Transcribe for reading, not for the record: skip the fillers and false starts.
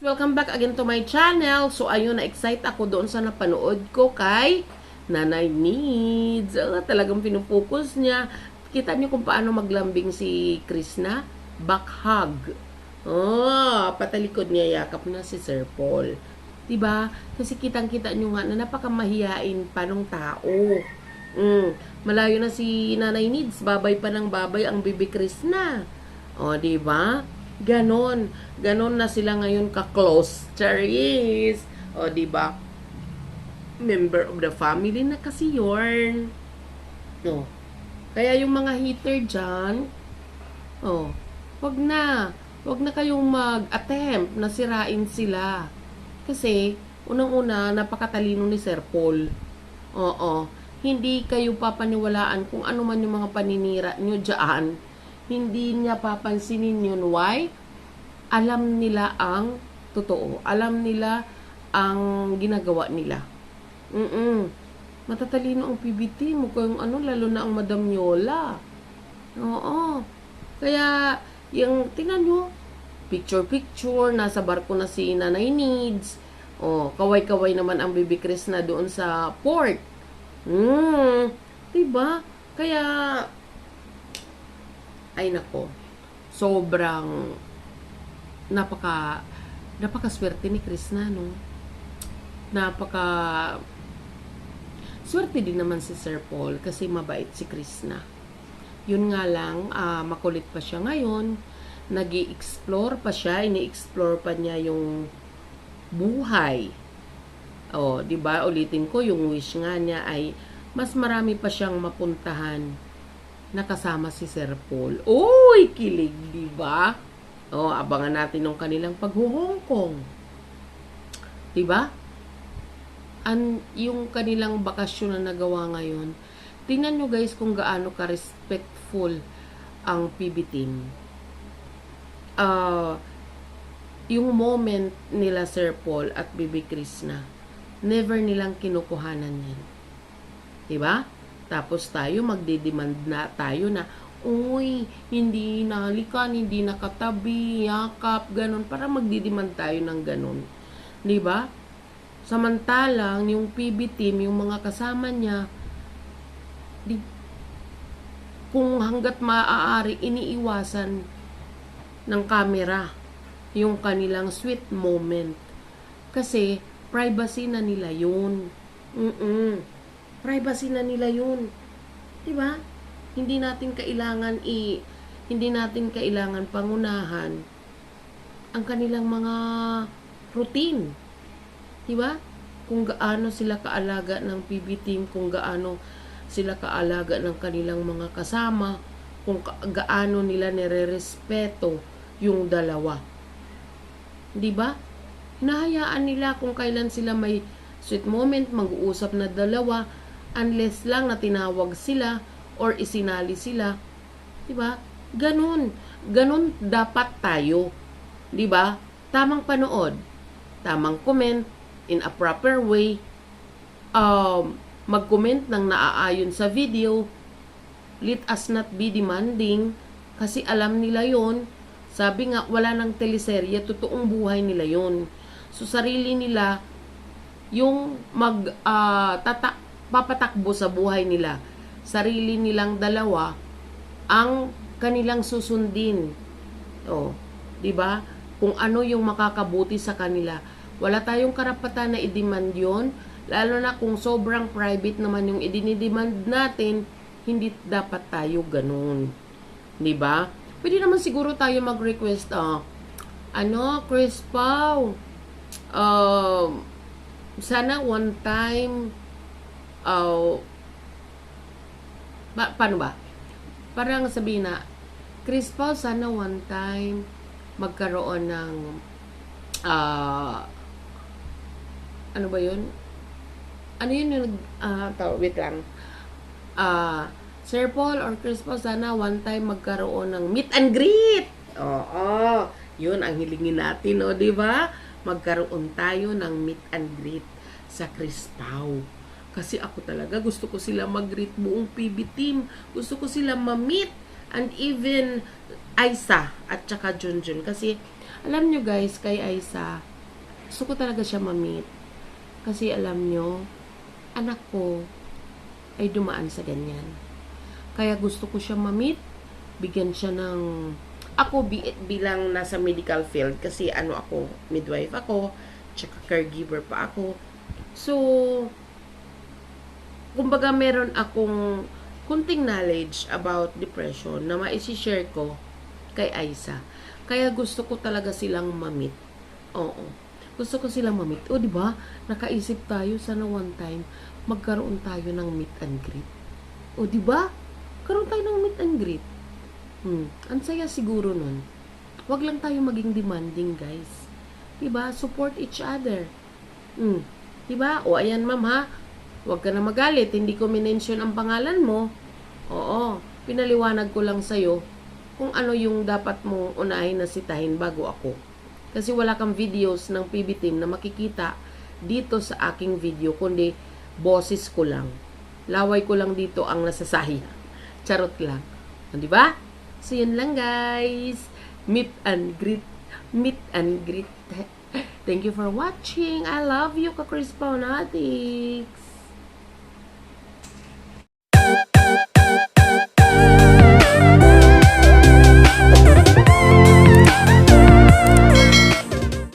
Welcome back again to my channel. So, ayun, na-excite ako doon sa napanood ko kay Nanay Needs. Talagang pinufocus niya. Kita niyo kung paano maglambing si Krishna? Back hug. Patalikod niya, yakap na si Sir Paul. Diba? Kasi kitang-kita niyo nga na napakamahiyain pa ng tao. Malayo na si Nanay Needs. Babay pa ng babay ang Bibi Krishna. Diba? Ganon na sila ngayon ka-close. Charis. Diba? Member of the family na kasi yun. Kaya yung mga hater dyan, wag na kayong mag-attempt na sirain sila. Kasi, unang-una, napakatalino ni Sir Paul. Hindi kayo papaniwalaan kung ano man yung mga paninira nyo dyan. Hindi niya papansinin yun. Why? Alam nila ang totoo. Alam nila ang ginagawa nila. Matatalino ang PBT mo kung lalo na ang Madam Yola. Kaya, yung, tingnan nyo, picture, nasa barko na si Nanay Needs. Kaway-kaway naman ang Bibi Krishna doon sa port. Diba? Kaya, ay nako, sobrang napaka-swerte ni Krishna, no? Swerte din naman si Sir Paul kasi mabait si Krishna. Yun nga lang, makulit pa siya ngayon, nag-i-explore pa siya, ini-explore pa niya yung buhay. Diba? Ulitin ko, yung wish nga niya ay mas marami pa siyang mapuntahan nakasama si Sir Paul. Uy, kilig, diba? Abangan natin ng kanilang pag-Hong Kong. Diba? Yung kanilang bakasyon na nagawa ngayon, tingnan nyo guys kung gaano ka-respectful ang PB team. Yung moment nila Sir Paul at Bibi Krishna, never nilang kinukuhanan yan. Diba? Tapos tayo, magdidemand na tayo na, uy, hindi nahalikan, hindi nakatabi, yakap, ganun. Para magdidemand tayo ng ganun. Diba? Samantalang, yung PB team, yung mga kasama niya, kung hanggat maaari, iniiwasan ng camera yung kanilang sweet moment. Kasi, privacy na nila yun. Privacy na nila yun. Diba? Hindi natin kailangan pangunahan ang kanilang mga routine. Diba? Kung gaano sila kaalaga ng PB team, kung gaano sila kaalaga ng kanilang mga kasama, kung gaano nila nire-respeto yung dalawa. Diba? Hinahayaan nila kung kailan sila may sweet moment, mag-uusap na dalawa, unless lang na tinawag sila or isinali sila. Diba? Ganun dapat tayo. Diba? Tamang panood, tamang comment, in a proper way, mag-comment ng naaayon sa video. Let us not be demanding, kasi alam nila yon. Sabi nga, wala ng teleserye, totoong buhay nila yon. So, sarili nila yung papatakbo sa buhay nila. Sarili nilang dalawa ang kanilang susundin. Diba? Kung ano yung makakabuti sa kanila. Wala tayong karapatan na i-demand yun. Lalo na kung sobrang private naman yung i-demand natin, hindi dapat tayo ganun. Diba? Pwede naman siguro tayo mag-request, Chris Pao, sana one time, paano ba? Parang sabihin na, Chris Paul, sana one time magkaroon ng, ano ba yun? Ano yun yung, wait lang. Sir Paul or Chris Paul, sana one time magkaroon ng meet and greet. Yun ang hilingin natin, diba? Magkaroon tayo ng meet and greet sa Chris Pao. Kasi ako talaga, gusto ko sila mag-greet buong PB team. Gusto ko sila ma-meet. And even Aisa at saka Junjun. Kasi, alam nyo guys, kay Aisa, Gusto ko talaga siya ma-meet. Kasi alam nyo, anak ko ay dumaan sa ganyan. Kaya gusto ko siya ma-meet, bigyan siya ng... Ako bilang nasa medical field, kasi ako, midwife ako, tsaka caregiver pa ako. So, kumbaga meron akong kunting knowledge about depression na maisi-share ko kay Aiza. Kaya gusto ko talaga silang ma-meet. Oo. Gusto ko silang ma-meet. O, di ba? Nakaisip tayo sana one time magkaroon tayo ng meet and greet. O, di ba? Karoon tayo ng meet and greet. Ang saya siguro nun. Wag lang tayo maging demanding, guys. Di ba? Support each other. Di ba? O, ayan, ma'am, ha? Huwag ka na magalit. Hindi ko minention ang pangalan mo. Oo. Pinaliwanag ko lang sa'yo kung ano yung dapat mong unahin na sitahin bago ako. Kasi wala kang videos ng PB team na makikita dito sa aking video, kundi boses ko lang. Laway ko lang dito ang nasasaya. Charot lang. Di ba? So, yun lang, guys. Meet and greet. Meet and greet. Thank you for watching. I love you, ka-Crisponatics.